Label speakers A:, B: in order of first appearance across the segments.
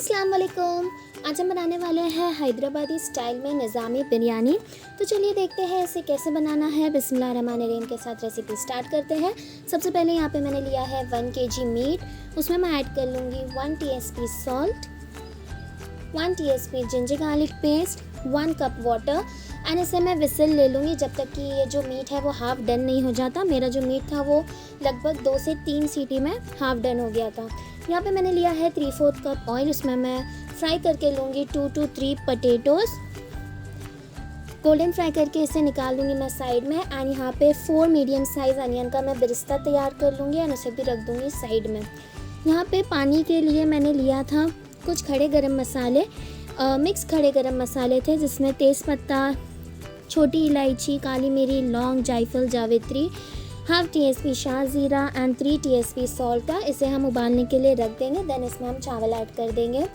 A: अस्सलाम वालेकुम। आज हम बनाने वाले हैं हैदराबादी स्टाइल में निज़ामी बिरयानी। तो चलिए देखते हैं इसे कैसे बनाना है। बिस्मिल्लाहिर्रहमानिर्रहीम के साथ रेसिपी स्टार्ट करते हैं। सबसे पहले यहाँ पे मैंने लिया है 1 kg मीट। उसमें मैं ऐड कर लूँगी 1 TSP salt, 1 TSP ginger garlic paste, 1 cup water and इसे मैं विसल ले लूँगी जब तक कि ये जो मीट है वो हाफ़ डन नहीं हो जाता। मेरा जो मीट था वो लगभग 2 से 3 सीटी में हाफ़ डन हो गया था। यहाँ पे मैंने लिया है 3/4 कप ऑयल। उसमें मैं फ्राई करके लूँगी 2 to 3 पटेटोज़। गोल्डन फ्राई करके इसे निकाल लूँगी मैं साइड में। एंड यहाँ पे 4 मीडियम साइज़ अनियन का मैं बिरिस्ता तैयार कर लूँगी एंड उसे भी रख दूँगी साइड में। यहाँ पे पानी के लिए मैंने लिया था कुछ खड़े गरम मसाले, मिक्स खड़े गरम मसाले थे जिसमें तेज़पत्ता, छोटी इलायची, काली मिरी, लौंग, जायफल, जावित्री, 1/2 TSP शाह ज़ीरा एंड 3 TSP सॉल्ट था। इसे हम उबालने के लिए रख देंगे। देन इसमें हम चावल ऐड कर देंगे।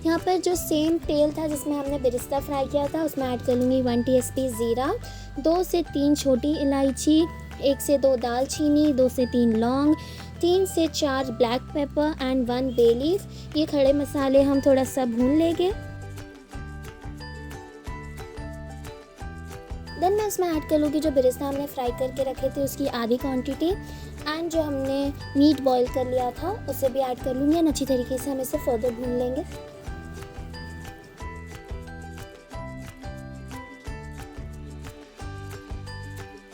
A: यहाँ पर जो सेम तेल था जिसमें हमने बिरिस्ता फ्राई किया था उसमें ऐड कर लूँगी 1 TSP ज़ीरा, 2 से 3 छोटी इलायची, 1 से 2 दालचीनी, 2 से 3 लौंग, 3 से 4 black pepper and 1 bay leaf. ये खड़े मसाले हम थोड़ा सा भून लेंगे। देन मैं इसमें ऐड कर लूँगी जो बिरिस्ता हमने फ्राई करके रखे थे उसकी आधी क्वांटिटी एंड जो हमने मीट बॉईल कर लिया था उसे भी ऐड कर लूँगी एंड अच्छी तरीके से हम इसे फर्दर भून लेंगे।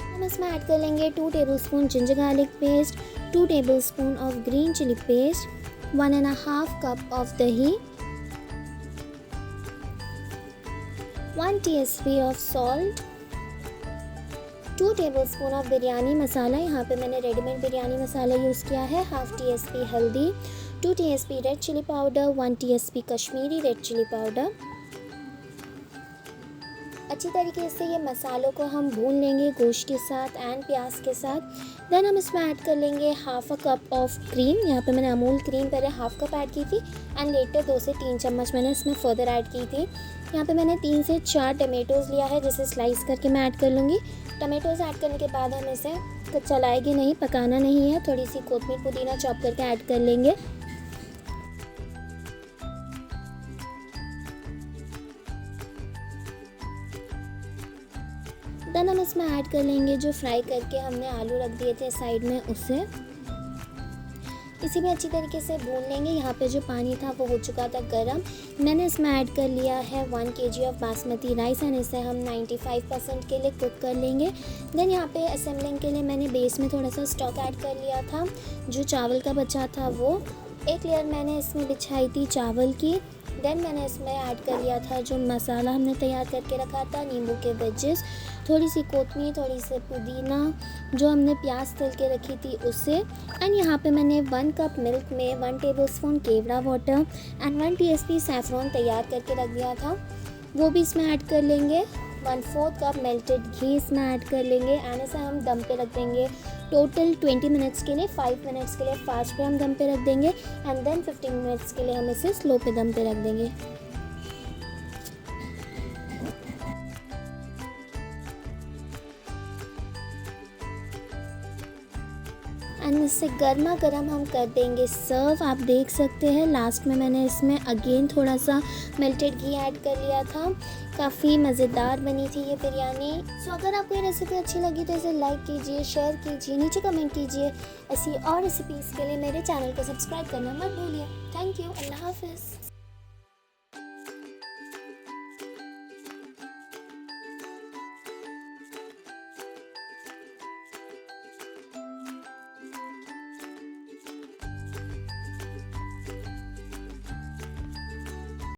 A: हम इसमें ऐड कर लेंगे 2 tablespoon ginger garlic paste, 2 tablespoon of green chili paste, 1.5 cup of दही, 1 TSP of salt, 2 tablespoon of biryani masala. यहाँ पे मैंने रेडीमेड बिरयानी मसाला यूज़ किया है, 1/2 TSP हल्दी, 2 TSP red chilli powder, 1 TSP Kashmiri red chilli powder. अच्छी तरीके से ये मसालों को हम भून लेंगे गोश्त के साथ एंड प्याज के साथ। देन हम इसमें ऐड कर लेंगे 1/2 कप ऑफ क्रीम। यहाँ पे मैंने अमूल क्रीम पहले 1/2 कप ऐड की थी एंड लेटर 2 से 3 चम्मच मैंने इसमें फर्दर ऐड की थी। यहाँ पे मैंने 3 से 4 टमेटोज़ लिया है जिसे स्लाइस करके मैं ऐड कर लूँगी। टमेटोज़ ऐड करने के बाद हम इसे चलाएंगे नहीं, पकाना नहीं है। थोड़ी सी कोतमीर पुदीना चॉप करके ऐड कर लेंगे। देन हम इसमें ऐड कर लेंगे जो फ्राई करके हमने आलू रख दिए थे साइड में उसे। इसे भी अच्छी तरीके से भून लेंगे। यहाँ पे जो पानी था वो हो चुका था गरम। मैंने इसमें ऐड कर लिया है 1 kg of basmati rice and इसे हम 95% के लिए कुक कर लेंगे। देन यहाँ पे असेंबलिंग के लिए मैंने बेस में थोड़ा सा स्टॉक ऐड कर लिया था। जो चावल का बचा था वो एक लेयर मैंने इसमें बिछाई थी चावल की। देन मैंने इसमें ऐड कर लिया था जो मसाला हमने तैयार करके रखा था, नींबू के वेजेस, थोड़ी सी कोतमीर, थोड़ी सी पुदीना, जो हमने प्याज तल के रखी थी उसे। एंड यहाँ पे मैंने 1 कप मिल्क में 1 tablespoon kewra water and 1 TSP saffron तैयार करके रख दिया था, वो भी इसमें ऐड कर लेंगे। 1/4 कप मेल्टेड घी इसमें ऐड कर लेंगे एंड इसे हम दम पे रख देंगे टोटल 20 मिनट्स के लिए। 5 मिनट्स के लिए फास्ट पे हम दम पे रख देंगे एंड देन 15 मिनट्स के लिए हम इसे स्लो पे दम पे रख देंगे। एंड इससे गर्मा गर्म हम कर देंगे सर्व। आप देख सकते हैं लास्ट में मैंने इसमें अगेन थोड़ा सा मेल्टेड घी ऐड कर लिया था। काफ़ी मज़ेदार बनी थी ये बिरयानी। सो अगर आपको ये रेसिपी अच्छी लगी तो इसे लाइक कीजिए, शेयर कीजिए, नीचे कमेंट कीजिए। ऐसी और रेसिपीज़ के लिए मेरे चैनल को सब्सक्राइब करना मत भूलिए। Thank you. अल्लाह हाफ़िज़।